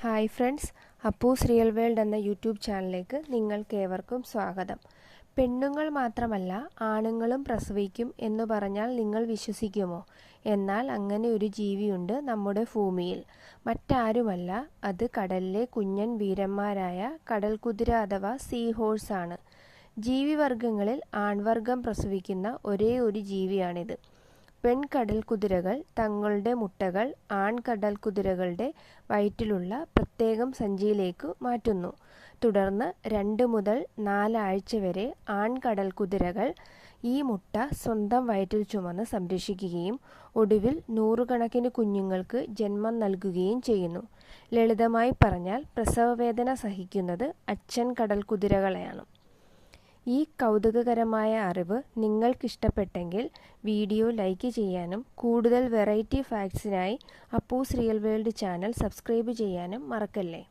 Hi friends, Appus real world എന്ന YouTube ചാനലിലേക്ക് നിങ്ങൾക്കേവർക്കും സ്വാഗതം. പെണ്ണുങ്ങൾ മാത്രമല്ല ആണുങ്ങളും പ്രസവിക്കും എന്ന് പറഞ്ഞാൽ നിങ്ങൾ വിശ്വസിക്കുമോ? എന്നാൽ അങ്ങനെ ഒരു ജീവിയുണ്ട് നമ്മുടെ ഭൂമിയിൽ. മറ്റാരുമല്ല, അത് കടലിലെ കുഞ്ഞൻ വീരന്മാരായ കടൽക്കുതിര അഥവാ സീ ഹോഴ്സ് ആണ്. ജീവിവർഗങ്ങളിൽ ആൺവർഗം പ്രസവിക്കുന്ന ഒരേ ഒരു ജീവിയാണിത്. പെൺകടൽ കുതിരകൾ തങ്ങളുടെ മുട്ടകൾ ആൺകടൽ കുതിരകളുടെ വയറ്റിലുള്ള പ്രത്യേകം സഞ്ചിയിലേക്ക് മാറ്റുന്നു. തുടർന്ന് 2 മുതൽ 4 ആഴ്ച വരെ ആൺകടൽ കുതിരകൾ ഈ മുട്ട സ്വന്തം വയറ്റിൽ ചുമന്ന് സംരക്ഷിക്കുകയും ഒടുവിൽ നൂറുകണക്കിന് കുഞ്ഞുങ്ങൾക്ക് ജന്മം നൽകുകയും ചെയ്യുന്നു. ലളിതമായി പറഞ്ഞാൽ പ്രസവവേദന സഹിക്കുന്നത് അച്ഛൻ കടൽ കുതിരകളെയാണ്. ഈ കൗതുകകരമായ അറിവ് നിങ്ങൾക്കിഷ്ടപ്പെട്ടെങ്കിൽ വീഡിയോ ലൈക്ക് ചെയ്യാനും കൂടുതൽ വെറൈറ്റി ഫാക്ട്സിനായി Appoos real world channel subscribe ചെയ്യാനും മറക്കല്ലേ.